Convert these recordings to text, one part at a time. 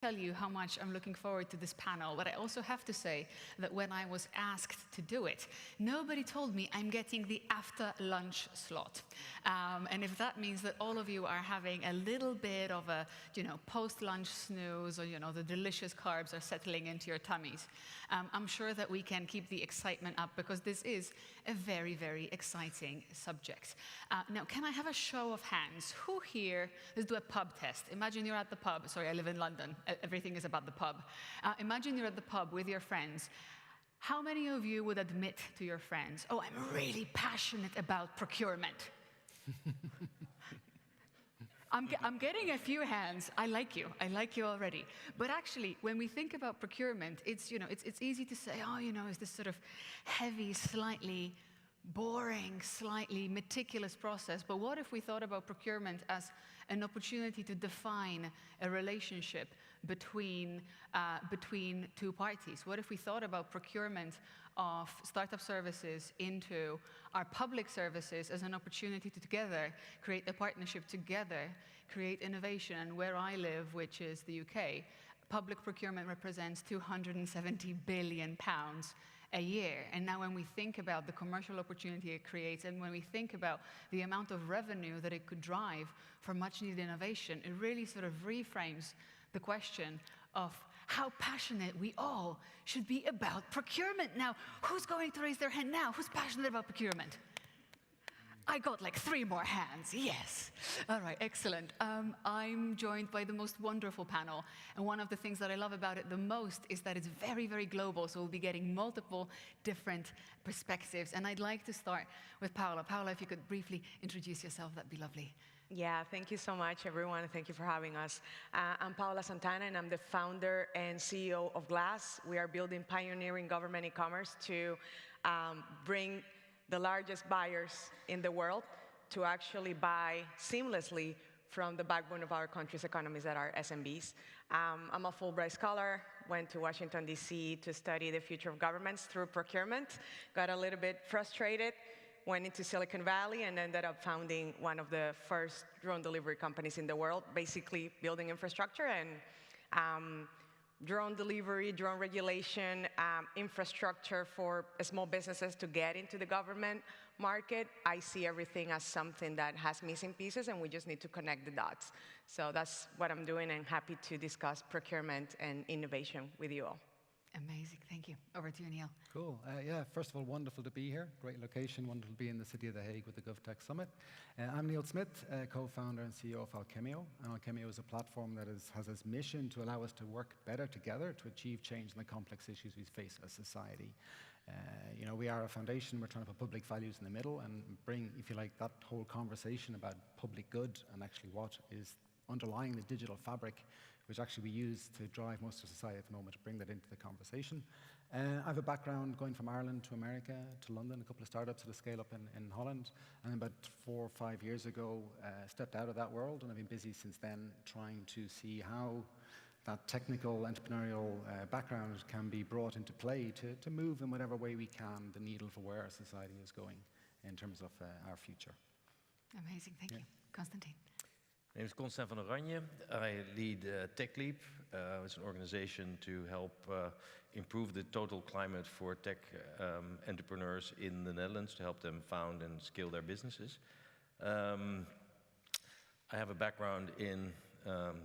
tell you how much I'm looking forward to this panel, but I also have to say that when I was asked to do it, nobody told me I'm getting the after lunch slot. And if that means that all of you are having a little bit of a, post-lunch snooze, or, the delicious carbs are settling into your tummies, I'm sure that we can keep the excitement up, because this is a very, very exciting subject. Now, can I have a show of hands? Who here, let's do a pub test. Imagine you're at the pub. Sorry, I live in London. Everything is about the pub. Imagine you're at the pub with your friends. How many of you would admit to your friends, oh, I'm really passionate about procurement? I'm getting a few hands. I like you already. But actually, when we think about procurement, it's easy to say, oh, it's this sort of heavy, slightly boring, slightly meticulous process. But what if we thought about procurement as an opportunity to define a relationship between two parties? What if we thought about procurement of startup services into our public services as an opportunity to together create a partnership, together create innovation? And where I live, which is the UK, public procurement represents £270 billion a year. And now when we think about the commercial opportunity it creates, and when we think about the amount of revenue that it could drive for much needed innovation, it really sort of reframes the question of how passionate we all should be about procurement. Now, who's going to raise their hand now? Who's passionate about procurement? I got like 3 more hands, yes. All right, excellent. I'm joined by the most wonderful panel, and one of the things that I love about it the most is that it's very, very global, so we'll be getting multiple different perspectives. And I'd like to start with Paola. Paola, if you could briefly introduce yourself, that'd be lovely. Yeah, thank you so much, everyone. Thank you for having us. I'm Paola Santana, and I'm the founder and CEO of Glass. We are building pioneering government e-commerce to bring the largest buyers in the world to actually buy seamlessly from the backbone of our country's economies, that are SMBs. I'm a Fulbright scholar, went to Washington, D.C. to study the future of governments through procurement, got a little bit frustrated, went into Silicon Valley, and ended up founding one of the first drone delivery companies in the world, basically building infrastructure and drone delivery, drone regulation, infrastructure for small businesses to get into the government market. I see everything as something that has missing pieces, and we just need to connect the dots. So that's what I'm doing, and happy to discuss procurement and innovation with you all. Amazing, thank you. Over to you, Neil. Cool. Yeah, first of all, wonderful to be here. Great location, wonderful to be in the city of The Hague with the GovTech Summit. I'm Neil Smith, co-founder and CEO of Alchemio. And Alchemio is a platform that has its mission to allow us to work better together to achieve change in the complex issues we face as society. We are a foundation. We're trying to put public values in the middle and bring, if you like, that whole conversation about public good and actually what is underlying the digital fabric, which actually we use to drive most of society at the moment, to bring that into the conversation. I have a background going from Ireland to America to London, a couple of startups at a scale up in Holland, and about 4 or 5 years ago, stepped out of that world, and I've been busy since then trying to see how that technical entrepreneurial background can be brought into play to move in whatever way we can the needle for where our society is going in terms of our future. Amazing, thank you. Constantine. My name is Constant van Oranje. I lead TechLeap. It's an organization to help improve the total climate for tech entrepreneurs in the Netherlands, to help them found and scale their businesses. I have a background in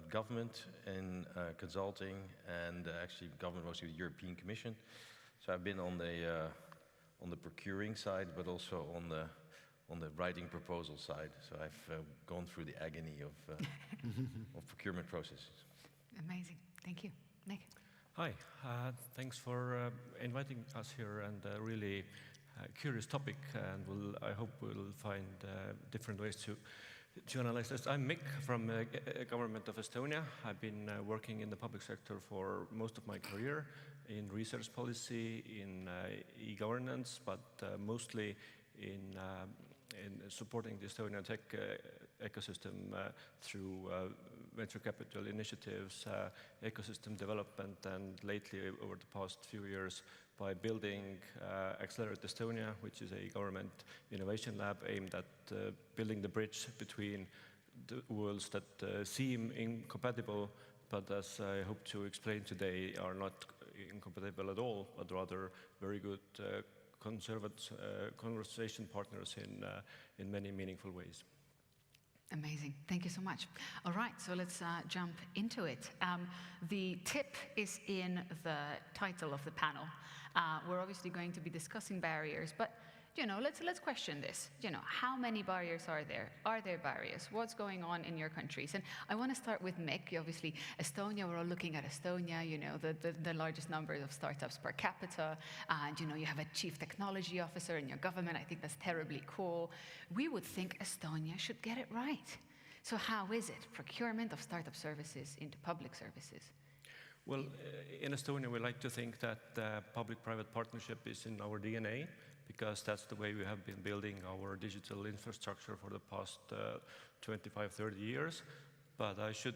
government, in consulting, and actually government, mostly the European Commission. So I've been on the procuring side, but also on the writing proposal side. So I've gone through the agony of procurement processes. Amazing. Thank you. Nick. Hi. Thanks for inviting us here, and a really curious topic, and I hope we'll find different ways to analyze this. I'm Mick from the government of Estonia. I've been working in the public sector for most of my career in research policy, in e-governance, but mostly in supporting the Estonian tech ecosystem through venture capital initiatives, ecosystem development, and lately, over the past few years, by building Accelerate Estonia, which is a government innovation lab aimed at building the bridge between the worlds that seem incompatible but as I hope to explain today, are not incompatible at all, but rather very good conversation partners in many meaningful ways. Amazing. Thank you so much. All right, so let's jump into it. The tip is in the title of the panel. We're obviously going to be discussing barriers, but let's question this. How many barriers are there? Are there barriers? What's going on in your countries? And I want to start with Mick. Obviously, Estonia, we're all looking at Estonia, the largest number of startups per capita. And, you have a chief technology officer in your government. I think that's terribly cool. We would think Estonia should get it right. So how is it? Procurement of startup services into public services. Well, in Estonia, we like to think that public-private partnership is in our DNA, because that's the way we have been building our digital infrastructure for the past 25, 30 years. But I should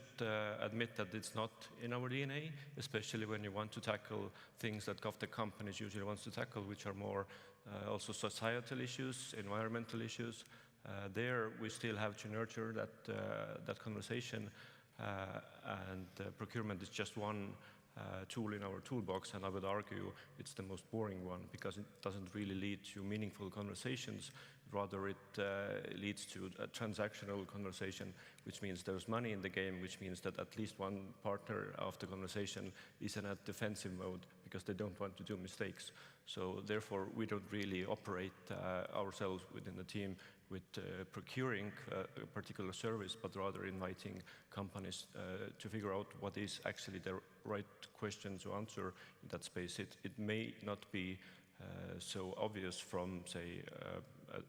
admit that it's not in our DNA, especially when you want to tackle things that GovTech companies usually want to tackle, which are more also societal issues, environmental issues. There we still have to nurture that conversation, and procurement is just one tool in our toolbox, and I would argue it's the most boring one, because it doesn't really lead to meaningful conversations. Rather, it leads to a transactional conversation, which means there's money in the game, which means that at least one partner of the conversation is in a defensive mode because they don't want to do mistakes. So therefore, we don't really operate ourselves within the team with procuring a particular service, but rather inviting companies to figure out what is actually the right question to answer in that space. It may not be so obvious from, say,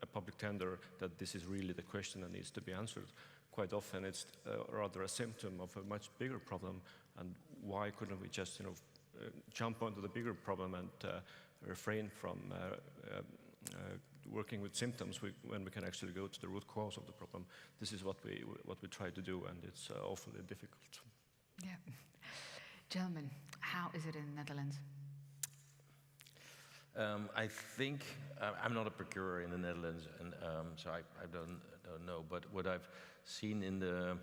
a public tender that this is really the question that needs to be answered. Quite often it's rather a symptom of a much bigger problem, and why couldn't we just jump onto the bigger problem and refrain from working with symptoms when we can actually go to the root cause of the problem. This is what we try to do, and it's awfully difficult. Yeah. Gentlemen, how is it in the Netherlands? I think I'm not a procurer in the Netherlands, and so I don't know. But what I've seen in the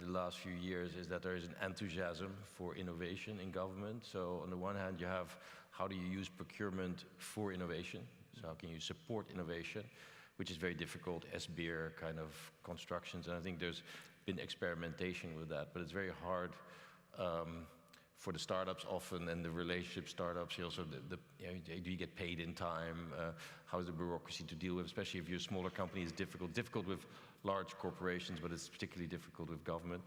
last few years is that there is an enthusiasm for innovation in government. So on the one hand, you have how do you use procurement for innovation? So how can you support innovation, which is very difficult, SBIR kind of constructions. And I think there's been experimentation with that, but it's very hard for the startups often, and the relationship startups. Also, do you get paid in time? How is the bureaucracy to deal with? Especially if you're a smaller company, it's difficult. Difficult with large corporations, but it's particularly difficult with government.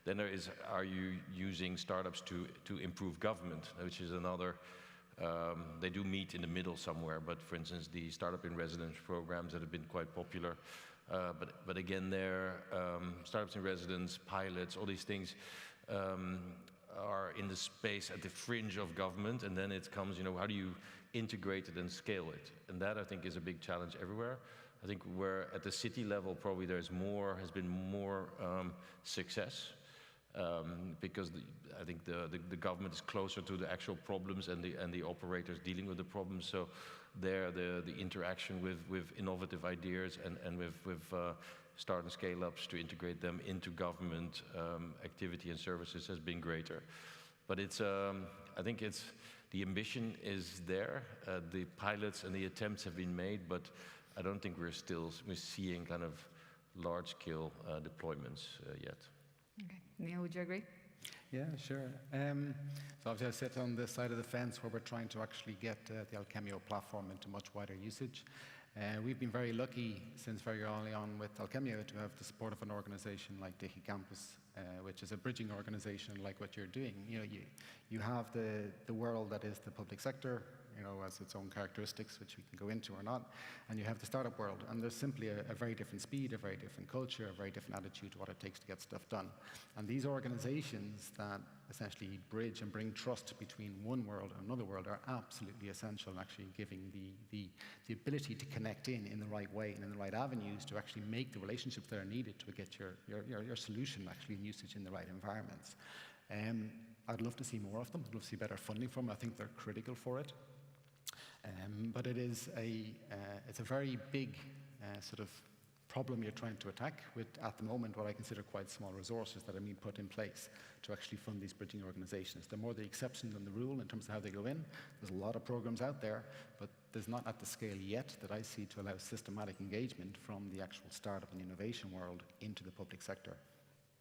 Then there is, are you using startups to improve government, which is another. They do meet in the middle somewhere, but for instance, the startup in residence programs that have been quite popular. But again, there, startups in residence, pilots, all these things are in the space at the fringe of government, and then it comes, how do you integrate it and scale it? And that, I think, is a big challenge everywhere. I think where at the city level, probably has been more success. Because I think the government is closer to the actual problems and the operators dealing with the problems. So there, the interaction with innovative ideas and with start and scale ups to integrate them into government activity and services has been greater. But I think the ambition is there. The pilots and the attempts have been made, but I don't think we're seeing kind of large scale deployments yet. Okay. Neil, would you agree? Yeah, sure. So obviously I sit on the side of the fence where we're trying to actually get the Alchemio platform into much wider usage. We've been very lucky since very early on with Alchemio to have the support of an organization like DigiCampus, which is a bridging organization like what you're doing. You have the world that is the public sector, has its own characteristics, which we can go into or not, and you have the startup world, and there's simply a very different speed, a very different culture, a very different attitude to what it takes to get stuff done. And these organizations that essentially bridge and bring trust between one world and another world are absolutely essential in actually giving the ability to connect in the right way and in the right avenues to actually make the relationships that are needed to get your solution actually in usage in the right environments. I'd love to see more of them. I'd love to see better funding from them. I think they're critical for it. But it's a very big sort of problem you're trying to attack with, at the moment, what I consider quite small resources that are being put in place to actually fund these bridging organizations. They're more the exception than the rule in terms of how they go in. There's a lot of programs out there, but there's not at the scale yet that I see to allow systematic engagement from the actual startup and innovation world into the public sector.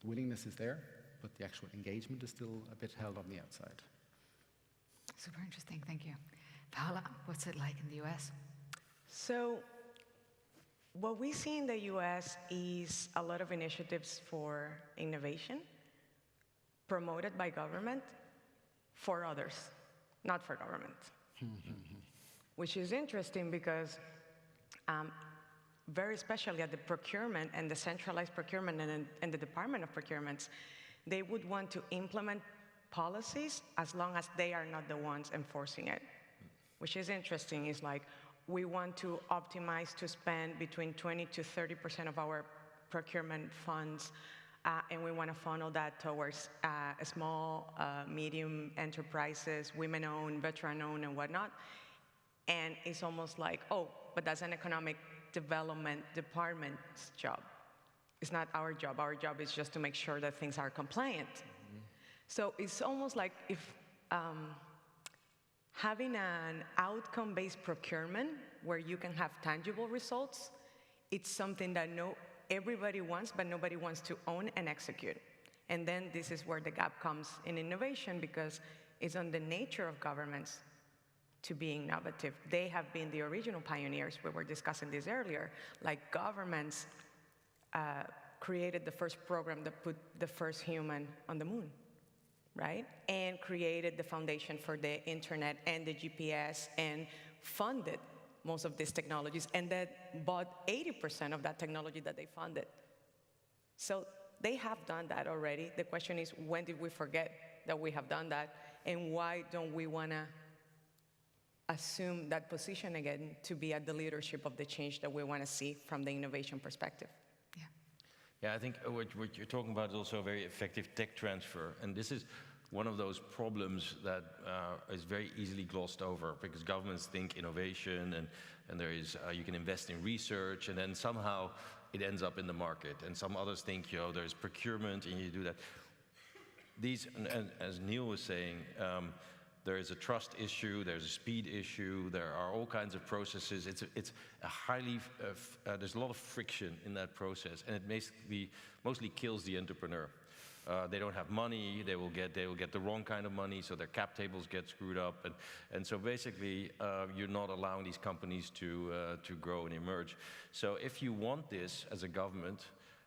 The willingness is there, but the actual engagement is still a bit held on the outside. Super interesting, thank you. Paola, what's it like in the US? So what we see in the US is a lot of initiatives for innovation promoted by government for others, not for government. Which is interesting because very especially at the procurement and the centralized procurement and the Department of Procurements, they would want to implement policies as long as they are not the ones enforcing it. Which is interesting, is like, we want to optimize to spend between 20 to 30% of our procurement funds, and we want to funnel that towards small, medium enterprises, women-owned, veteran-owned, and whatnot. And it's almost like, oh, but that's an economic development department's job. It's not our job. Our job is just to make sure that things are compliant. So it's almost like if having an outcome-based procurement where you can have tangible results, it's something that everybody wants, but nobody wants to own and execute. And then this is where the gap comes in innovation, because it's on the nature of governments to be innovative. They have been the original pioneers. We were discussing this earlier. Like, governments created the first program that put the first human on the moon, right? And created the foundation for the internet and the GPS and funded most of these technologies, and that bought 80% of that technology that they funded. So they have done that already. The question is, when did we forget that we have done that? And why don't we want to assume that position again to be at the leadership of the change that we want to see from the innovation perspective? Yeah, I think what you're talking about is also a very effective tech transfer. And this is one of those problems that is very easily glossed over, because governments think innovation and there is, you can invest in research, and then somehow it ends up in the market. And some others think, you know, there's procurement and you do that. These, and as Neil was saying, there is a trust issue, there's a speed issue, there are all kinds of processes. It's a highly, there's a lot of friction in that process, and it basically mostly kills the entrepreneur. They don't have money, they will get the wrong kind of money, so their cap tables get screwed up, and so basically you're not allowing these companies to grow and emerge. So if you want this as a government,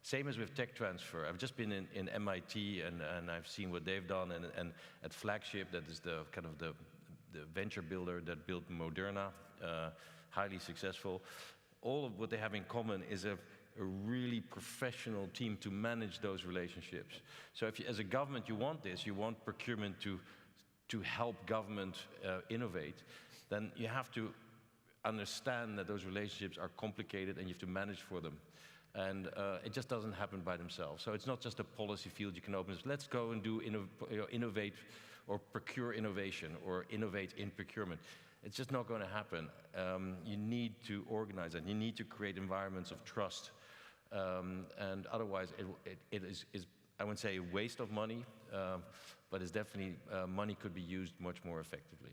same as with tech transfer. I've just been in MIT and I've seen what they've done, and at Flagship, that is the kind of the venture builder that built Moderna, highly successful. All of what they have in common is a really professional team to manage those relationships. So if you, as a government, you want this, you want procurement to help government innovate, then you have to understand that those relationships are complicated and you have to manage for them. And it just doesn't happen by themselves. So it's not just a policy field you can open. Let's go and do innovate or procure innovation or innovate in procurement. It's just not going to happen. You need to organize it. You need to create environments of trust. And otherwise, it is, I wouldn't say a waste of money, but it's definitely, money could be used much more effectively.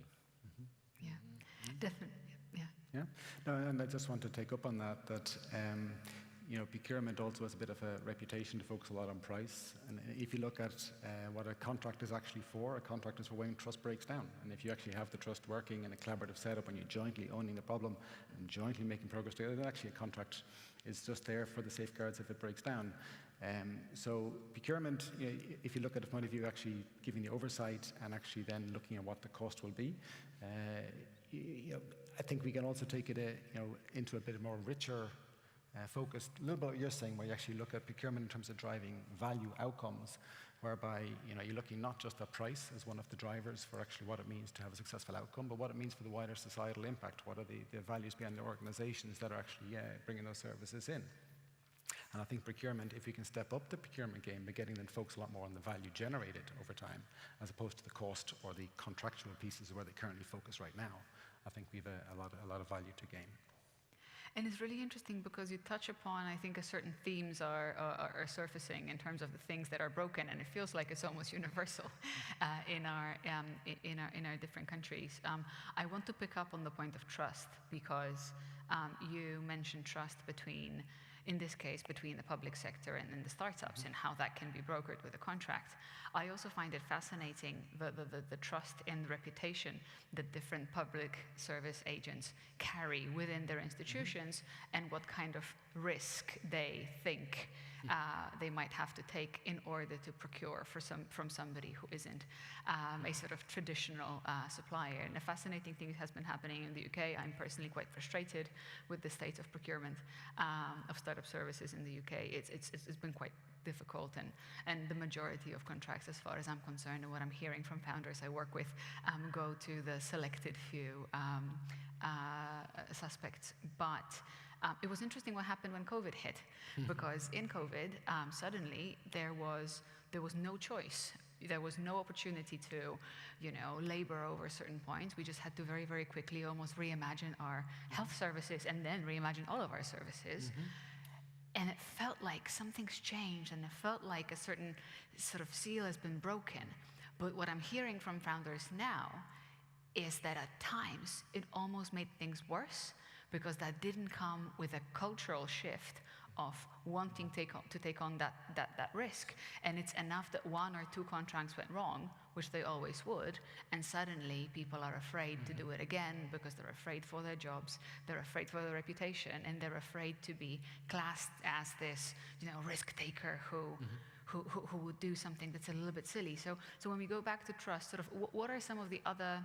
Yeah, definitely, yeah. Yeah, no, and I just want to take up on that, you know, procurement also has a bit of a reputation to focus a lot on price. And if you look at what a contract is actually for, a contract is for when trust breaks down. And if you actually have the trust working in a collaborative setup and you're jointly owning the problem and jointly making progress together, then actually a contract is just there for the safeguards if it breaks down. So procurement, you know, if you look at the point of view actually giving the oversight and actually then looking at what the cost will be, you know, I think we can also take it you know, into a bit more richer focused, a little bit what you're saying, where you actually look at procurement in terms of driving value outcomes, whereby, you know, you're looking not just at price as one of the drivers for actually what it means to have a successful outcome, but what it means for the wider societal impact. What are the values behind the organizations that are actually bringing those services in? And I think procurement, if you can step up the procurement game by getting them to focus a lot more on the value generated over time, as opposed to the cost or the contractual pieces where they currently focus right now, I think we have a lot of value to gain. And it's really interesting because you touch upon, I think, a certain themes are surfacing in terms of the things that are broken, and it feels like it's almost universal in our different countries. I want to pick up on the point of trust because you mentioned trust between, in this case, between the public sector and the startups and how that can be brokered with a contract. I also find it fascinating the trust and the reputation that different public service agents carry within their institutions and what kind of risk they think they might have to take in order to procure from somebody who isn't a sort of traditional supplier. And a fascinating thing has been happening in the UK. I'm personally quite frustrated with the state of procurement of startup services in the UK. It's been quite difficult, and the majority of contracts, as far as I'm concerned, and what I'm hearing from founders I work with, go to the selected few suspects. But it was interesting what happened when COVID hit, because in COVID, suddenly there was no choice. There was no opportunity to, labor over certain points. We just had to very, very quickly almost reimagine our health services and then reimagine all of our services. And it felt like something's changed, and it felt like a certain sort of seal has been broken. But what I'm hearing from founders now is that at times it almost made things worse, because that didn't come with a cultural shift of wanting to take on that risk. And it's enough that one or two contracts went wrong, which they always would, and suddenly people are afraid to do it again because they're afraid for their jobs, they're afraid for their reputation, and they're afraid to be classed as this, risk taker who would do something that's a little bit silly. So when we go back to trust, sort of, what are some of the other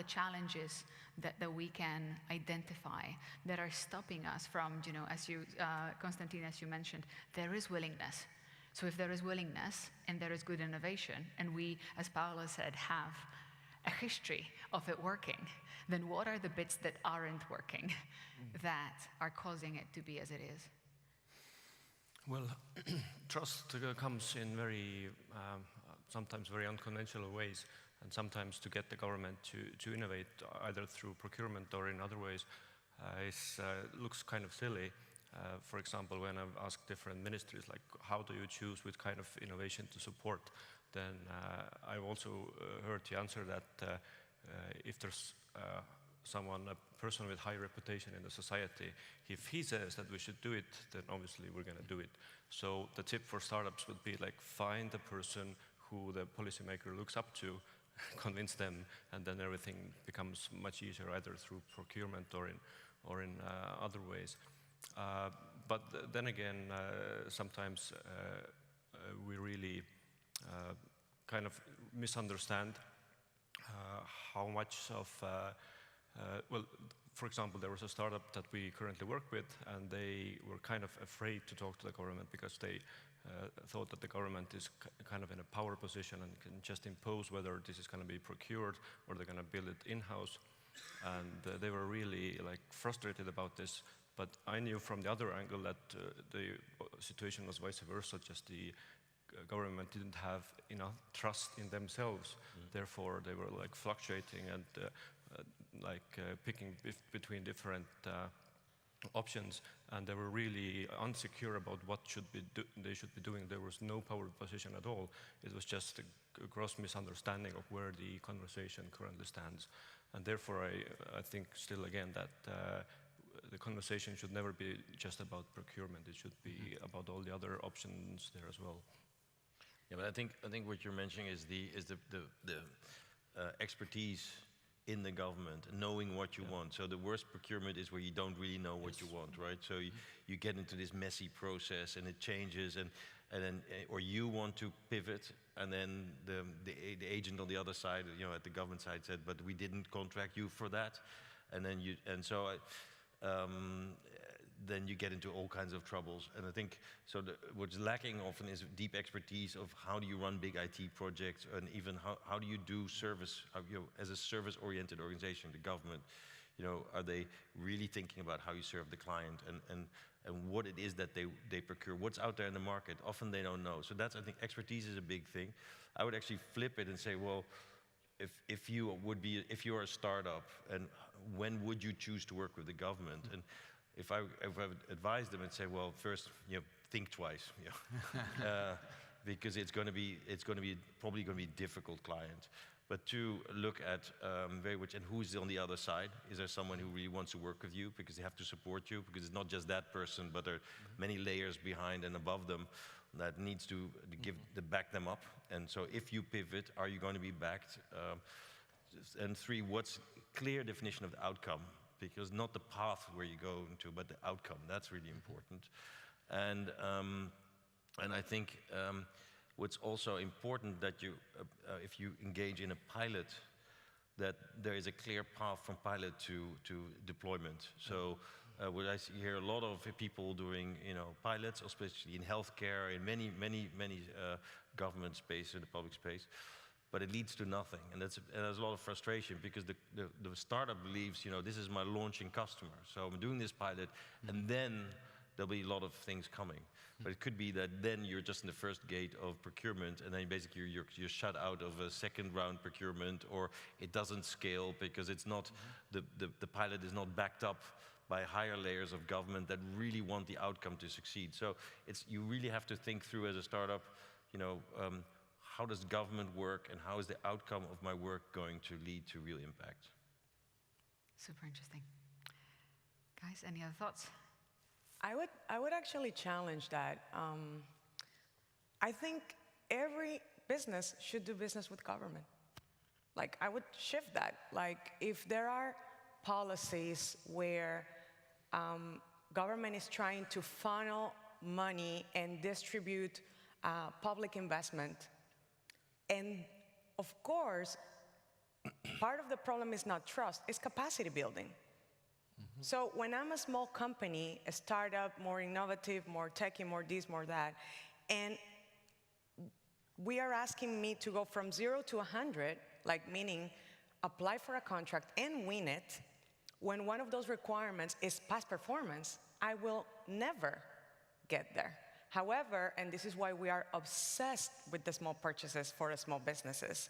challenges that we can identify that are stopping us from, as you, Konstantin, as you mentioned, there is willingness. So if there is willingness and there is good innovation, and we, as Paola said, have a history of it working, then what are the bits that aren't working that are causing it to be as it is? Well, trust comes in very, sometimes very unconventional ways. And sometimes to get the government to innovate, either through procurement or in other ways, looks kind of silly. For example, when I've asked different ministries, like, how do you choose which kind of innovation to support, then I've also heard the answer that if there's a person with high reputation in the society, if he says that we should do it, then obviously we're going to do it. So the tip for startups would be, like, find the person who the policymaker looks up to, convince them, and then everything becomes much easier, either through procurement or in other ways. But then again, sometimes we really kind of misunderstand how much of, well, for example, there was a startup that we currently work with, and they were kind of afraid to talk to the government because they thought that the government is kind of in a power position and can just impose whether this is going to be procured or they're going to build it in-house. And they were really, like, frustrated about this. But I knew from the other angle that the situation was vice versa, just the government didn't have enough trust in themselves. Therefore, they were, like, fluctuating and picking between different options, and they were really insecure about what they should be doing. There was no power position at all. It was just a gross misunderstanding of where the conversation currently stands. And therefore, I think still again that the conversation should never be just about procurement. It should be about all the other options there as well. Yeah, but I think what you're mentioning is the expertise in the government, knowing what you want. So the worst procurement is where you don't really know what you want, right? So you get into this messy process and it changes, and then or you want to pivot, and then the agent on the other side, at the government side said, but we didn't contract you for that, and then then you get into all kinds of troubles. And I think what's lacking often is deep expertise of how do you run big IT projects, and even how do you do service, as a service-oriented organization, the government, are they really thinking about how you serve the client and what it is that they procure, what's out there in the market. Often they don't know. So that's, I think, expertise is a big thing. I would actually flip it and say, well, if you are a startup, and when would you choose to work with the government? And if I would advise them and say, well, first, think twice, because it's going to be probably going to be a difficult client. But to look at very much, and who's on the other side? Is there someone who really wants to work with you because they have to support you? Because it's not just that person, but there are many layers behind and above them that needs to back them up. And so if you pivot, are you going to be backed? And 3, what's clear definition of the outcome? Because not the path where you go into, but the outcome. That's really important. And I think what's also important that you, if you engage in a pilot, that there is a clear path from pilot to deployment. So what I see here, a lot of people doing pilots, especially in healthcare, in many government space, in the public space, but it leads to nothing. And there's a lot of frustration because the startup believes, this is my launching customer. So I'm doing this pilot, and then there'll be a lot of things coming. But it could be that then you're just in the first gate of procurement, and then basically you're shut out of a second round procurement, or it doesn't scale because it's not, the pilot is not backed up by higher layers of government that really want the outcome to succeed. So you really have to think through as a startup, how does government work and how is the outcome of my work going to lead to real impact? Super interesting. Guys, any other thoughts? I would actually challenge that. I think every business should do business with government. Like, I would shift that. Like, if there are policies where government is trying to funnel money and distribute public investment, and of course, part of the problem is not trust, it's capacity building. So when I'm a small company, a startup, more innovative, more techy, more this, more that, and we are asking me to go from 0 to 100, like meaning apply for a contract and win it, when one of those requirements is past performance, I will never get there. However, and this is why we are obsessed with the small purchases for the small businesses,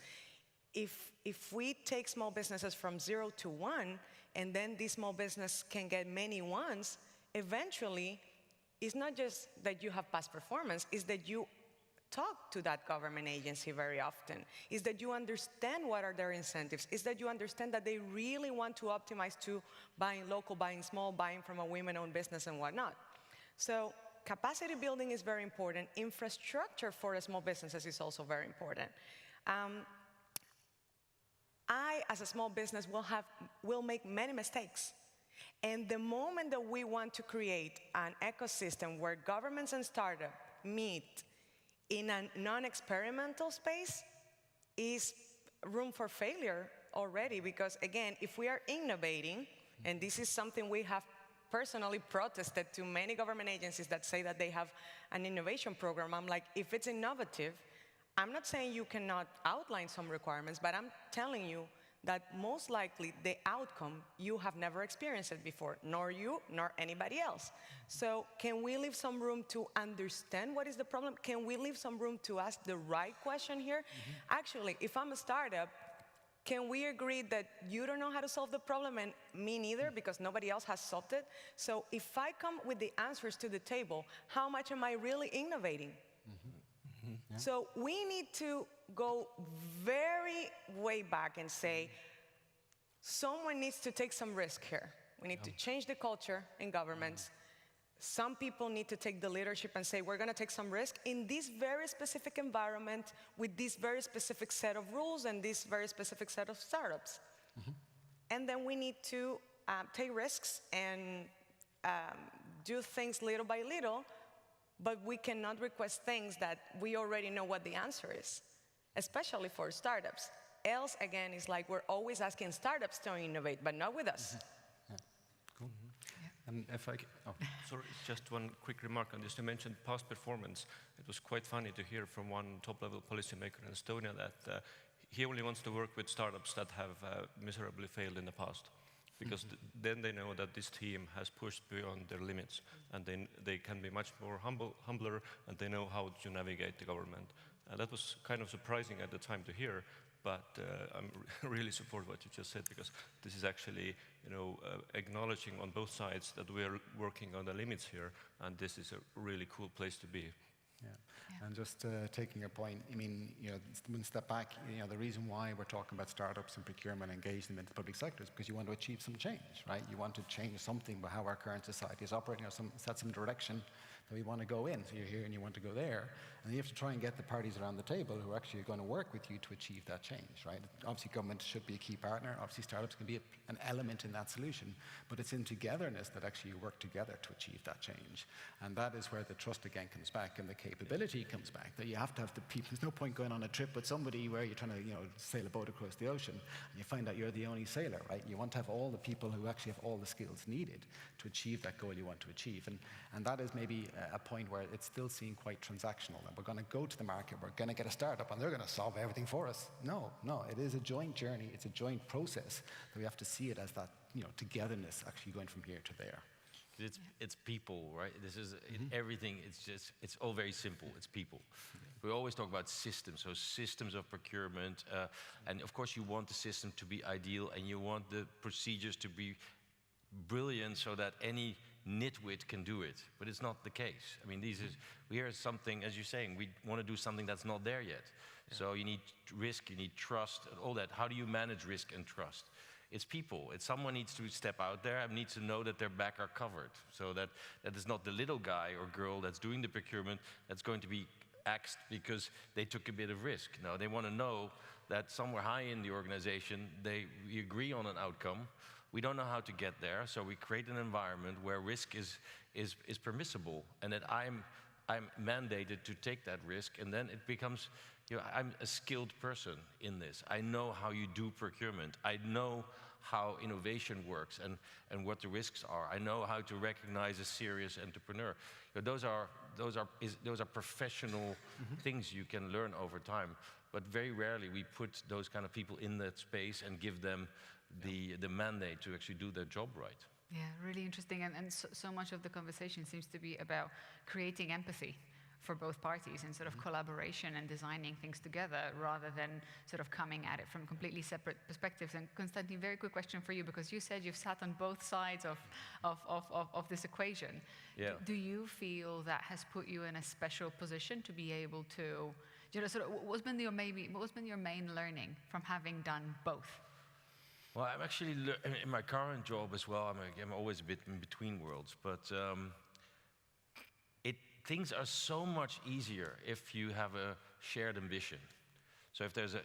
if we take small businesses from 0 to 1, and then this small business can get many ones, eventually, it's not just that you have past performance, it's that you talk to that government agency very often, is that you understand what are their incentives, is that you understand that they really want to optimize to buying local, buying small, buying from a women-owned business and whatnot. So capacity building is very important. Infrastructure for the small businesses is also very important. I, as a small business, will make many mistakes. And the moment that we want to create an ecosystem where governments and startups meet in a non-experimental space is room for failure already, because again, if we are innovating, and this is something we have personally protested to many government agencies that say that they have an innovation program, I'm like, if it's innovative, I'm not saying you cannot outline some requirements, but I'm telling you that most likely the outcome, you have never experienced it before, nor you, nor anybody else. So can we leave some room to understand what is the problem? Can we leave some room to ask the right question here? Actually, if I'm a startup, can we agree that you don't know how to solve the problem and me neither, because nobody else has solved it? So if I come with the answers to the table, how much am I really innovating? Yeah. So we need to go very way back and say, someone needs to take some risk here. We need to change the culture in governments. Some people need to take the leadership and say, we're going to take some risk in this very specific environment with this very specific set of rules and this very specific set of startups. And then we need to take risks and do things little by little, but we cannot request things that we already know what the answer is, especially for startups. Else, again, is like we're always asking startups to innovate, but not with us. Cool. And if I sorry, just one quick remark on this. You mentioned past performance. It was quite funny to hear from one top-level policymaker in Estonia that he only wants to work with startups that have miserably failed in the past. Because then they know that this team has pushed beyond their limits, and then they can be much more humbler, and they know how to navigate the government. That was kind of surprising at the time to hear, but I'm really support what you just said, because this is actually, acknowledging on both sides that we are working on the limits here, and this is a really cool place to be. Yeah. And just taking your point, I mean, one step back, the reason why we're talking about startups and procurement, engage them in the public sector is because you want to achieve some change, right? You want to change something about how our current society is operating, or set some direction that we want to go in. So you're here and you want to go there, and you have to try and get the parties around the table who are actually going to work with you to achieve that change, right? Obviously, government should be a key partner. Obviously, startups can be an element in that solution, but it's in togetherness that actually you work together to achieve that change. And that is where the trust again comes back, and the capability comes back, that you have to have the people. There's no point going on a trip with somebody where you're trying to, sail a boat across the ocean, and you find out you're the only sailor, right? You want to have all the people who actually have all the skills needed to achieve that goal you want to achieve. And that is maybe a point where it's still seen quite transactional, and we're going to go to the market, we're going to get a startup, and they're going to solve everything for us. No, it is a joint journey, it's a joint process, that we have to see it as that, togetherness actually going from here to there. It's people, right? This is everything. It's all very simple. It's people. We always talk about systems, so systems of procurement, and of course you want the system to be ideal, and you want the procedures to be brilliant so that any nitwit can do it, but it's not the case. I mean, we hear something, as you're saying, we want to do something that's not there yet. Yeah. So you need risk, you need trust, and all that. How do you manage risk and trust? It's people. Someone needs to step out there and needs to know that their back are covered, so that is not the little guy or girl that's doing the procurement that's going to be axed because they took a bit of risk. No, they want to know that somewhere high in the organization, we agree on an outcome. We don't know how to get there, so we create an environment where risk is permissible, and that I'm mandated to take that risk, and then it becomes, I'm a skilled person in this. I know how you do procurement. I know how innovation works and what the risks are. I know how to recognize a serious entrepreneur. Those are professional things you can learn over time, but very rarely we put those kind of people in that space and give them the mandate to actually do their job right. Yeah, really interesting. And so much of the conversation seems to be about creating empathy for both parties and sort of collaboration and designing things together, rather than sort of coming at it from completely separate perspectives. And Konstantin, very quick question for you, because you said you've sat on both sides of this equation. Yeah. Do you feel that has put you in a special position to be able to, sort of, what's been your main learning from having done both? Well, I'm actually, in my current job as well, I'm always a bit in between worlds, but things are so much easier if you have a shared ambition. So if there's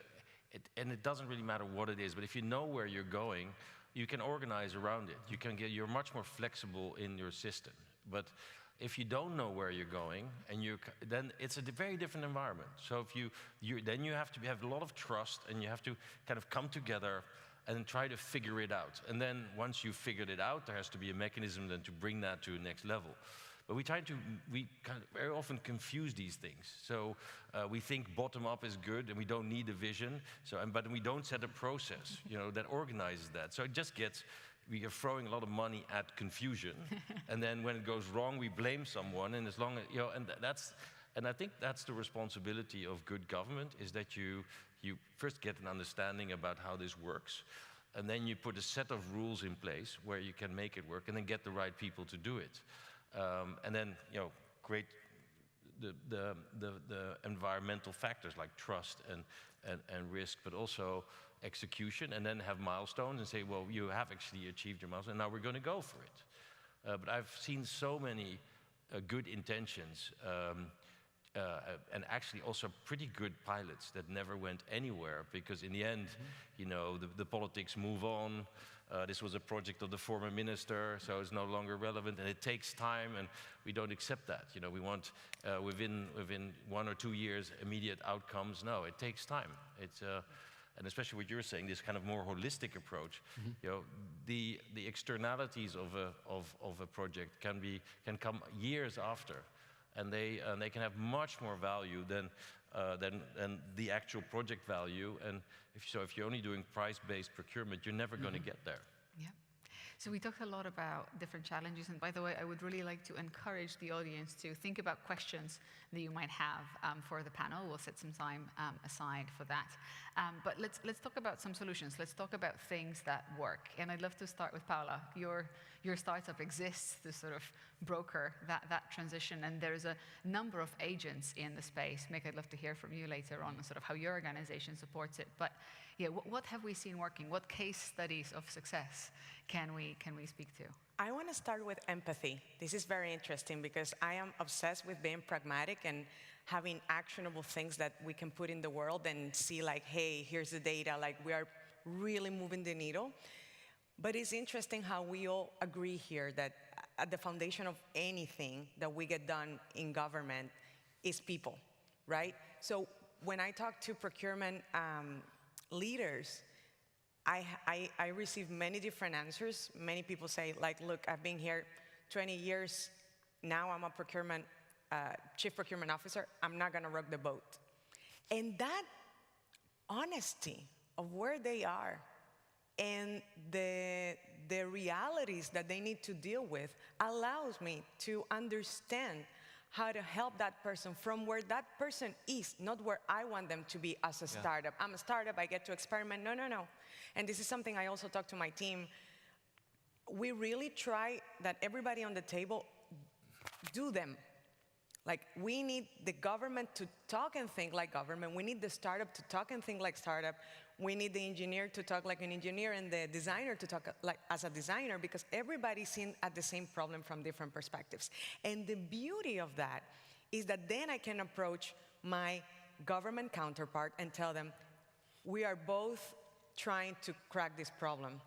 and it doesn't really matter what it is, but if you know where you're going, you can organize around it. You're much more flexible in your system. But if you don't know where you're going, then it's a very different environment. So then you have to have a lot of trust, and you have to kind of come together and try to figure it out. And then once you've figured it out, there has to be a mechanism then to bring that to the next level. But we kind of very often confuse these things. So we think bottom up is good, and we don't need a vision. But we don't set a process, that organizes that. So it just we are throwing a lot of money at confusion, and then when it goes wrong, we blame someone. And as long as and I think that's the responsibility of good government, is that you first get an understanding about how this works, and then you put a set of rules in place where you can make it work, and then get the right people to do it. And then, create the environmental factors like trust and risk, but also execution, and then have milestones and say, well, you have actually achieved your milestone, and now we're going to go for it. But I've seen so many good intentions, and actually also pretty good pilots that never went anywhere, because in the end, the politics move on. This was a project of the former minister, so it's no longer relevant, and it takes time, and we don't accept that. We want within 1 or 2 years immediate outcomes. No, it takes time. And especially what you're saying, this kind of more holistic approach. The externalities of a project can come years after, and they can have much more value than the actual project value. And if you're only doing price-based procurement, you're never going to get there. Yeah. So we talked a lot about different challenges, and by the way, I would really like to encourage the audience to think about questions that you might have for the panel. We'll set some time aside for that. But let's talk about some solutions. Let's talk about things that work. And I'd love to start with Paola. Your startup exists to sort of broker that transition, and there's a number of agents in the space. Mick, I'd love to hear from you later on sort of how your organization supports it. But yeah, what have we seen working? What case studies of success can we speak to? I want to start with empathy. This is very interesting because I am obsessed with being pragmatic and having actionable things that we can put in the world and see like, hey, here's the data, like we are really moving the needle. But it's interesting how we all agree here that at the foundation of anything that we get done in government is people, right? So when I talk to procurement leaders, I receive many different answers. Many people say, like, look, I've been here 20 years. Now I'm a chief procurement officer. I'm not going to rock the boat. And that honesty of where they are and the realities that they need to deal with allows me to understand how to help that person from where that person is, not where I want them to be as a startup. I'm a startup, I get to experiment. No, no, no. And this is something I also talk to my team. We really try that everybody on the table do them. Like, we need the government to talk and think like government. We need the startup to talk and think like startup. We need the engineer to talk like an engineer and the designer to talk like as a designer, because everybody's seen at the same problem from different perspectives. And the beauty of that is that then I can approach my government counterpart and tell them, we are both trying to crack this problem.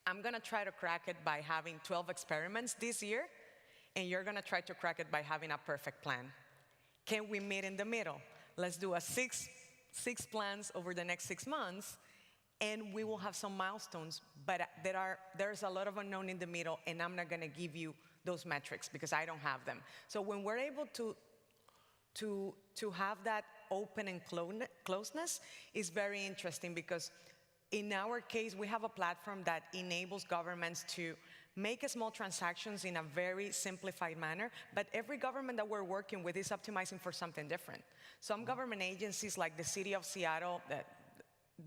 I'm going to try to crack it by having 12 experiments this year, and you're going to try to crack it by having a perfect plan. Can we meet in the middle? Let's do a six plans over the next 6 months, and we will have some milestones, but there's a lot of unknown in the middle, and I'm not going to give you those metrics because I don't have them. So when we're able to have that open and closeness, is very interesting, because in our case, we have a platform that enables governments to make small transactions in a very simplified manner, but every government that we're working with is optimizing for something different. Some government agencies, like the city of Seattle,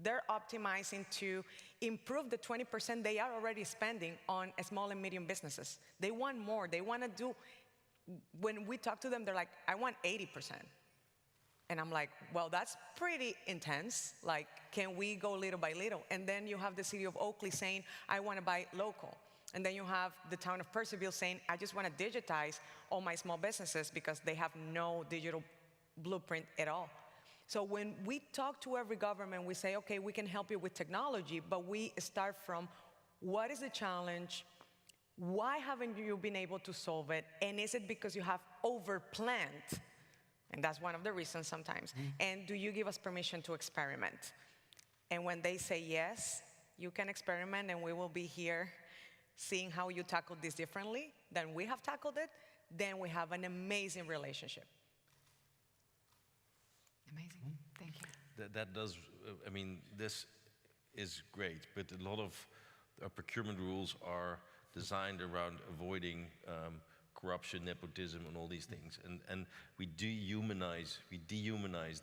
they're optimizing to improve the 20% they are already spending on small and medium businesses. They want more. They want to do, when we talk to them, they're like, I want 80%. And I'm like, well, that's pretty intense. Like, can we go little by little? And then you have the city of Oakley saying, I want to buy local. And then you have the town of Percival saying, I just want to digitize all my small businesses because they have no digital blueprint at all. So when we talk to every government, we say, okay, we can help you with technology, but we start from, what is the challenge? Why haven't you been able to solve it? And is it because you have overplanned? And that's one of the reasons sometimes. And do you give us permission to experiment? And when they say yes, you can experiment, and we will be here seeing how you tackle this differently than we have tackled it, then we have an amazing relationship. Amazing. Thank you. That does, I mean, this is great, but a lot of procurement rules are designed around avoiding corruption, nepotism, and all these things. And we dehumanize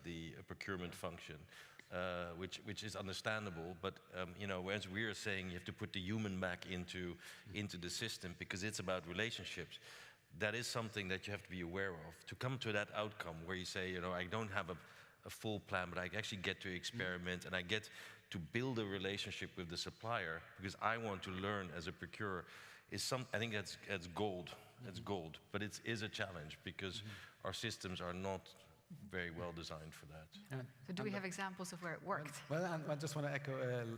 the procurement function, which is understandable. But you know, as we are saying, you have to put the human back into the system, because it's about relationships. That is something that you have to be aware of. To come to that outcome where you say, you know, I don't have a full plan, but I actually get to experiment, and I get to build a relationship with the supplier because I want to learn as a procurer. I think that's gold. That's gold. But it is a challenge because our systems are not very well designed for that. So do we have examples of where it worked? Well, and I just want to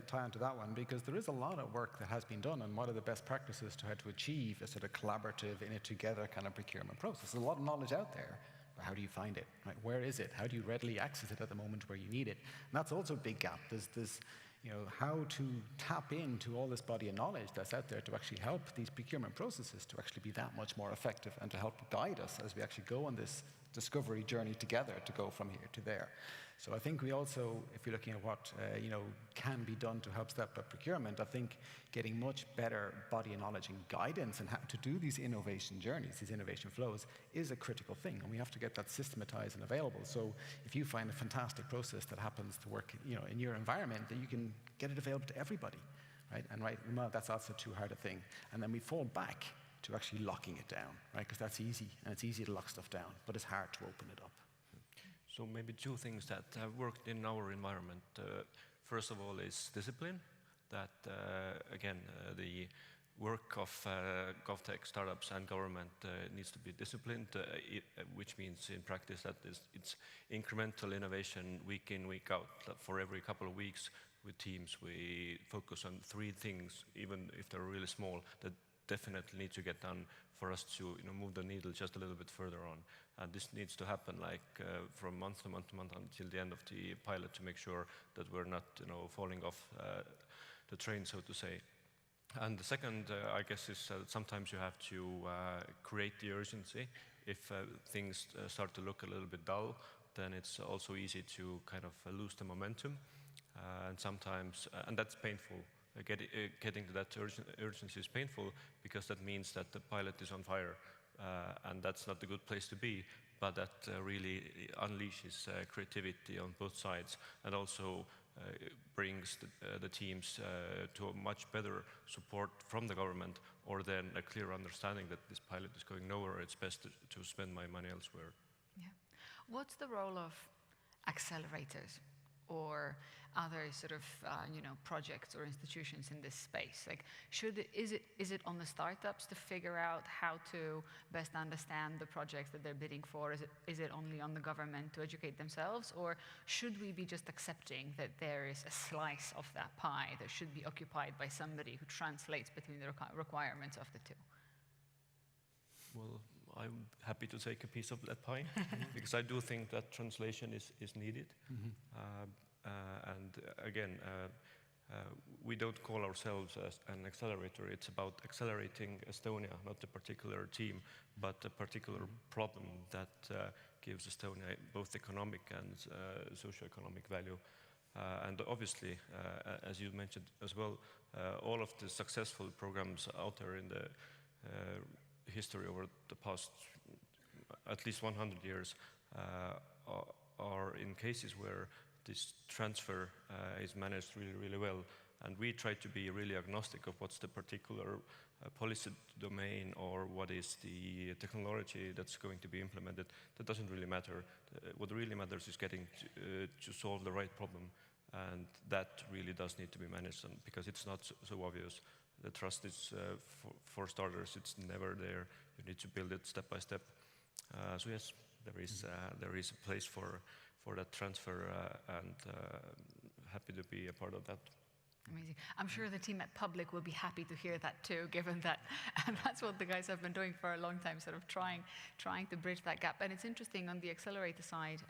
tie onto that one, because there is a lot of work that has been done on what are the best practices to how to achieve a sort of collaborative, in it together kind of procurement process. There's a lot of knowledge out there. But how do you find it? Right? Where is it? How do you readily access it at the moment where you need it? And that's also a big gap. There's you know, how to tap into all this body of knowledge that's out there to actually help these procurement processes to actually be that much more effective and to help guide us as we actually go on this discovery journey together to go from here to there. So I think we also, if you're looking at what can be done to help step up procurement, I think getting much better body of knowledge and guidance on how to do these innovation journeys, these innovation flows, is a critical thing, and we have to get that systematized and available. So if you find a fantastic process that happens to work in your environment, then you can get it available to everybody, right? And well, that's also too hard a thing. And then we fall back to actually locking it down, right? Because that's easy, and it's easy to lock stuff down, but it's hard to open it up. So maybe two things that have worked in our environment. First of all is discipline, that again, the work of GovTech startups and government needs to be disciplined, which means in practice that it's incremental innovation week in, week out. For every couple of weeks with teams, we focus on 3 things, even if they're really small, that definitely need to get done for us to move the needle just a little bit further on. And this needs to happen from month to month to month until the end of the pilot to make sure that we're not falling off the train, so to say. And the second, I guess, is sometimes you have to create the urgency. If things start to look a little bit dull, then it's also easy to kind of lose the momentum. And sometimes, and that's painful. Getting to that urgency is painful because that means that the pilot is on fire, and that's not a good place to be, but that really unleashes creativity on both sides and also brings the teams to a much better support from the government, or then a clear understanding that this pilot is going nowhere, it's best to spend my money elsewhere. Yeah. What's the role of accelerators or other sort of projects or institutions in this space? Like, is it on the startups to figure out how to best understand the projects that they're bidding for? Is it only on the government to educate themselves, or should we be just accepting that there is a slice of that pie that should be occupied by somebody who translates between the requirements of the two? Well, I'm happy to take a piece of that pie because I do think that translation is needed. And again, we don't call ourselves as an accelerator. It's about accelerating Estonia, not a particular team, but a particular problem that gives Estonia both economic and socio-economic value. And obviously, as you mentioned as well, all of the successful programs out there in the history over the past at least 100 years are in cases where this transfer is managed really, really well. And we try to be really agnostic of what's the particular policy domain or what is the technology that's going to be implemented. That doesn't really matter. What really matters is getting to solve the right problem. And that really does need to be managed because it's not so obvious. The trust is, for starters, it's never there. You need to build it step by step. So yes, there is a place for that transfer, and happy to be a part of that. Amazing. I'm sure the team at Public will be happy to hear that too, given that that's what the guys have been doing for a long time, sort of trying to bridge that gap. And it's interesting on the accelerator side.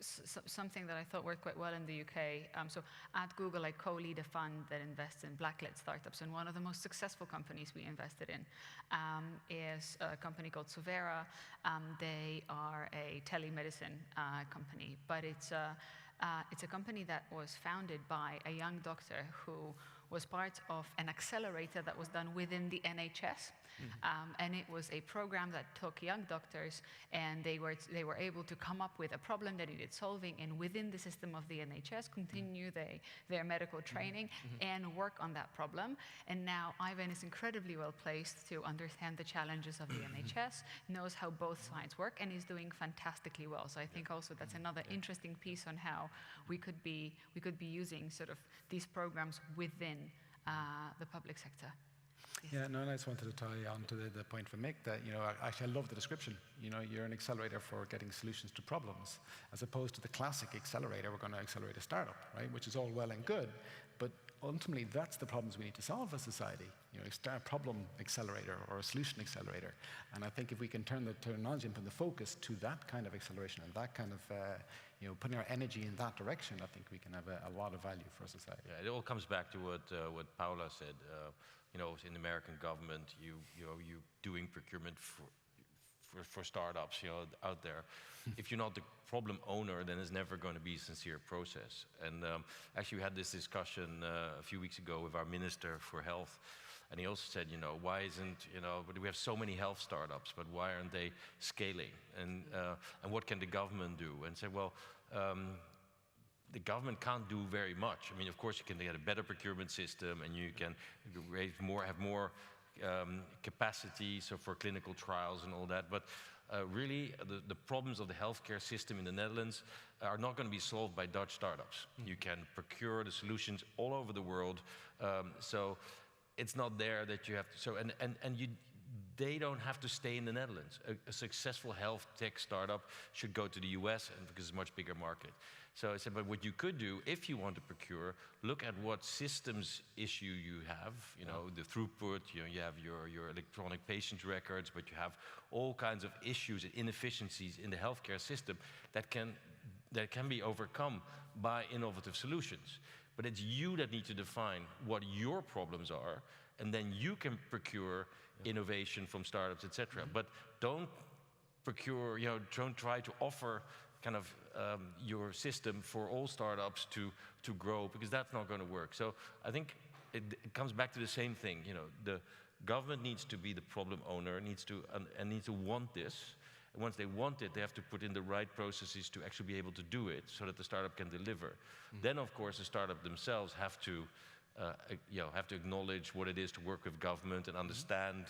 Something that I thought worked quite well in the UK. So at Google, I co-lead a fund that invests in black-led startups, and one of the most successful companies we invested in is a company called Sovera. They are a telemedicine company, but it's a company that was founded by a young doctor who was part of an accelerator that was done within the NHS. And it was a program that took young doctors, and they were able to come up with a problem that needed solving, and within the system of the NHS continue their medical training and work on that problem. And now Ivan is incredibly well placed to understand the challenges of the NHS, knows how both sides work, and is doing fantastically well. So I think also that's another interesting piece on how we could be using sort of these programs within the public sector. Yeah, no, I just wanted to tie on to the point from Mick that, actually I love the description. You're an accelerator for getting solutions to problems, as opposed to the classic accelerator, we're going to accelerate a startup, right? Which is all well and good, but ultimately that's the problems we need to solve as society. A problem accelerator or a solution accelerator. And I think if we can turn the terminology and put the focus to that kind of acceleration and that kind of, putting our energy in that direction, I think we can have a lot of value for society. Yeah, it all comes back to what Paola said. In the American government, you doing procurement for startups, out there. If you're not the problem owner, then it's never going to be a sincere process. And actually, we had this discussion a few weeks ago with our Minister for Health, and he also said, why isn't, but we have so many health startups, but why aren't they scaling? And what can the government do? And said, well, the government can't do very much. I mean, of course, you can get a better procurement system, and you can have more capacity, so for clinical trials and all that. But really, the problems of the healthcare system in the Netherlands are not going to be solved by Dutch startups. You can procure the solutions all over the world. So it's not there that you have to. So they don't have to stay in the Netherlands. A successful health tech startup should go to the US, and because it's a much bigger market. So I said, but what you could do, if you want to procure, look at what systems issue you have, the throughput, you have your electronic patient records, but you have all kinds of issues and inefficiencies in the healthcare system that can be overcome by innovative solutions. But it's you that need to define what your problems are, and then you can procure innovation from startups, etc. But don't procure, don't try to offer kind of your system for all startups to grow, because that's not going to work. So I think it comes back to the same thing. The government needs to be the problem owner, needs to want this. And once they want it, they have to put in the right processes to actually be able to do it, so that the startup can deliver. Then, of course, the startup themselves have to acknowledge what it is to work with government and understand,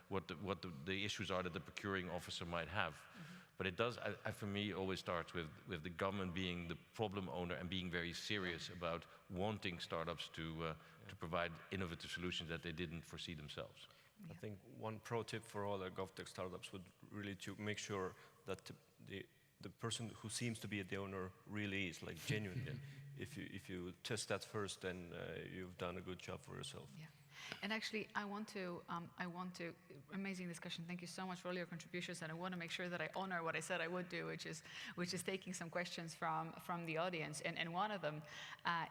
what the issues are that the procuring officer might have. But it does, for me, always starts with the government being the problem owner and being very serious about wanting startups to provide innovative solutions that they didn't foresee themselves. I think one pro tip for all the GovTech startups would really to make sure that the person who seems to be the owner really is like genuine. If you test that first, then you've done a good job for yourself. Yeah. And actually, I want to, amazing discussion. Thank you so much for all your contributions. And I want to make sure that I honor what I said I would do, which is taking some questions from the audience. And one of them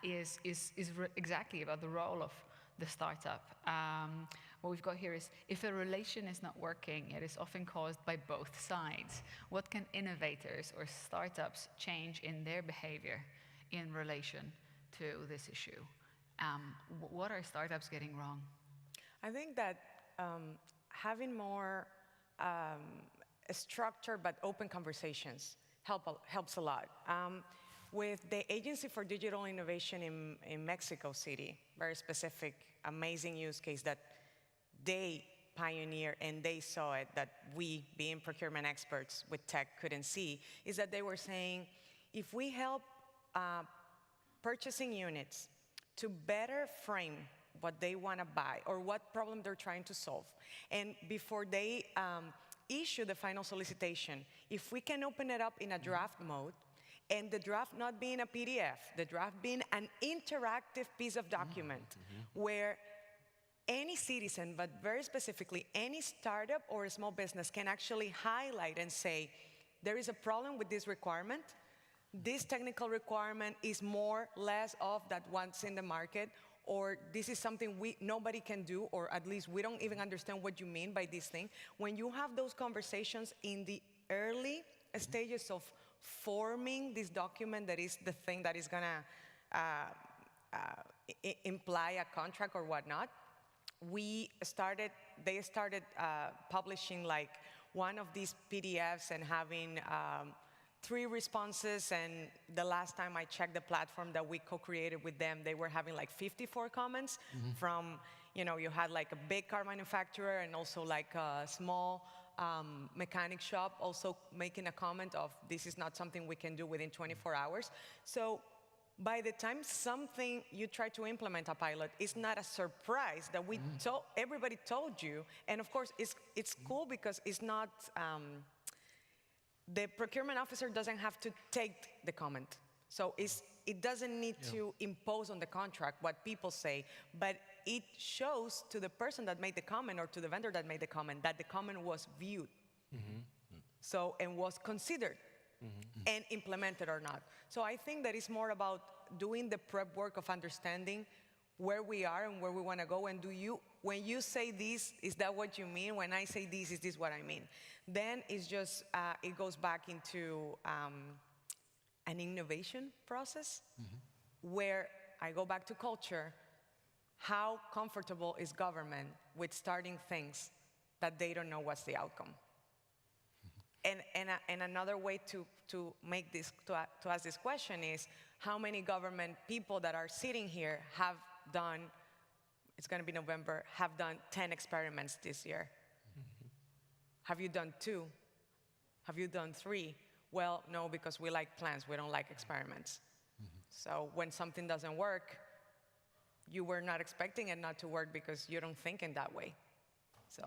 is exactly about the role of the startup. What we've got here is, if a relation is not working, it is often caused by both sides. What can innovators or startups change in their behavior in relation to this issue? What are startups getting wrong? I think that having more structured but open conversations helps a lot. With the Agency for Digital Innovation in Mexico City, very specific, amazing use case that they pioneered and they saw it, that we, being procurement experts with tech, couldn't see, is that they were saying, if we help purchasing units to better frame what they want to buy or what problem they're trying to solve, and before they issue the final solicitation, if we can open it up in a draft mode, and the draft not being a PDF, the draft being an interactive piece of document where any citizen, but very specifically any startup or a small business, can actually highlight and say, there is a problem with this requirement. This technical requirement is more, less of that what's in the market, or this is something nobody can do, or at least we don't even understand what you mean by this thing. When you have those conversations in the early stages of forming this document, that is the thing that is gonna imply a contract or whatnot, they started publishing like one of these PDFs and having 3 responses, and the last time I checked the platform that we co-created with them, they were having like 54 comments from, you had like a big car manufacturer and also like a small mechanic shop also making a comment of, this is not something we can do within 24 hours. So by the time something you try to implement a pilot, it's not a surprise that everybody told you. And of course, it's cool because it's not, the procurement officer doesn't have to take the comment. So it doesn't need to impose on the contract what people say, but it shows to the person that made the comment or to the vendor that made the comment that the comment was viewed. So, and was considered and implemented or not. So I think that it's more about doing the prep work of understanding where we are and where we want to go, and when you say this, is that what you mean? When I say this, is this what I mean? Then it's just, it goes back into an innovation process where I go back to culture. How comfortable is government with starting things that they don't know what's the outcome? And another way to make this, to ask this question is, how many government people that are sitting here have done, it's going to be November, have done 10 experiments this year? Have you done 2? Have you done 3? Well, no, because we like plans, we don't like experiments. So when something doesn't work, you were not expecting it not to work because you don't think in that way. So.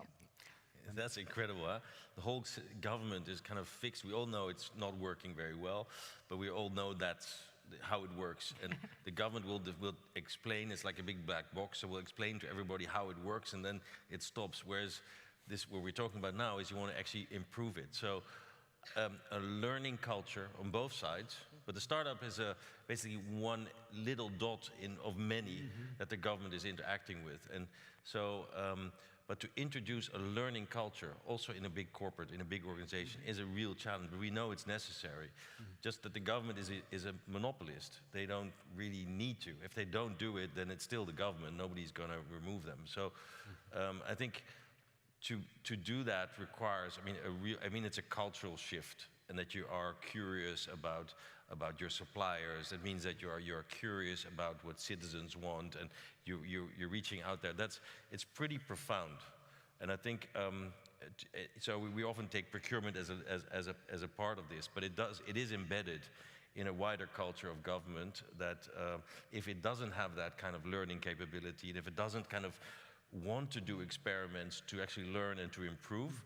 That's incredible, huh? The whole government is kind of fixed. We all know it's not working very well, but we all know that's how it works. And the government will explain, it's like a big black box, so we'll explain to everybody how it works, and then it stops. Whereas this, what we're talking about now, is you want to actually improve it. So a learning culture on both sides, but the startup is basically one little dot of many that the government is interacting with. And so, but to introduce a learning culture, also in a big corporate, in a big organization, is a real challenge. But we know it's necessary. Just that the government is a monopolist. They don't really need to. If they don't do it, then it's still the government. Nobody's going to remove them. So I think to do that requires, it's a cultural shift, and that you are curious about your suppliers. That means that you're curious about what citizens want, and you're reaching out there. It's pretty profound, and I think so. We often take procurement as a part of this, but it is embedded in a wider culture of government. That if it doesn't have that kind of learning capability, and if it doesn't kind of want to do experiments to actually learn and to improve,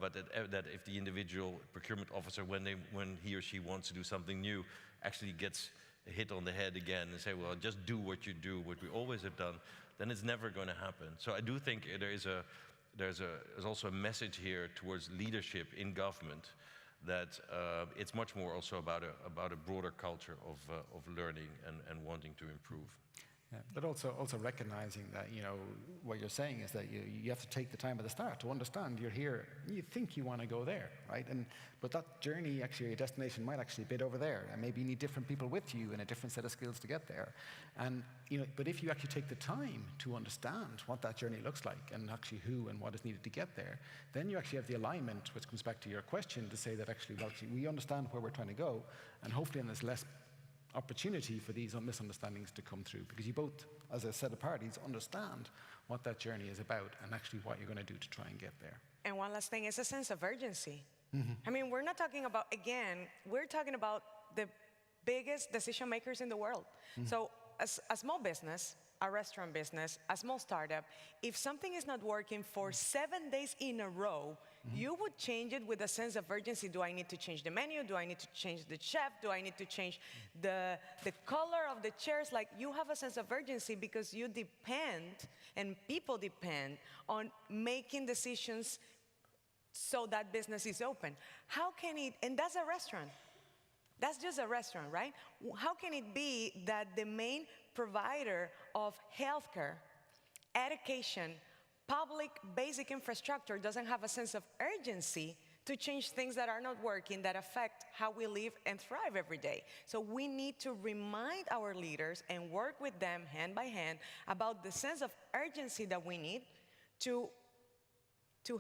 but that if the individual procurement officer, when he or she wants to do something new, actually gets hit on the head again and say, well, just do what you do, what we always have done, then it's never going to happen. So I do think there's also a message here towards leadership in government, that it's much more also about a broader culture of learning and wanting to improve. Yeah, but also recognizing that, what you're saying is that you have to take the time at the start to understand you're here, you think you want to go there, right? But that journey, actually, your destination might actually be over there, and maybe you need different people with you and a different set of skills to get there. And, but if you actually take the time to understand what that journey looks like, and actually who and what is needed to get there, then you actually have the alignment, which comes back to your question, to say that actually, we understand where we're trying to go, and hopefully there's less opportunity for these misunderstandings to come through, because you both, as a set of parties, understand what that journey is about and actually what you're going to do to try and get there. And one last thing is a sense of urgency. We're not talking about, we're talking about the biggest decision makers in the world. So a small business, a restaurant business, a small startup, if something is not working for 7 days in a row, you would change it with a sense of urgency. Do I need to change the menu? Do I need to change the chef? Do I need to change the color of the chairs? Like, you have a sense of urgency because you depend, and people depend, on making decisions so that business is open. How can it, and that's a restaurant. That's just a restaurant, right? How can it be that the main provider of healthcare, education, public basic infrastructure doesn't have a sense of urgency to change things that are not working, that affect how we live and thrive every day? So we need to remind our leaders and work with them hand by hand about the sense of urgency that we need to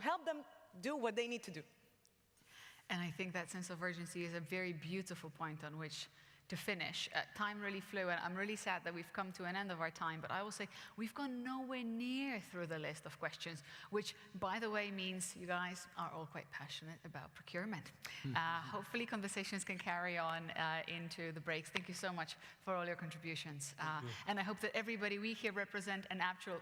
help them do what they need to do. And I think that sense of urgency is a very beautiful point on which to finish. Time really flew, and I'm really sad that we've come to an end of our time, but I will say we've gone nowhere near through the list of questions, which, by the way, means you guys are all quite passionate about procurement. Hopefully conversations can carry on into the breaks. Thank you so much for all your contributions. And I hope that everybody we here represent an actual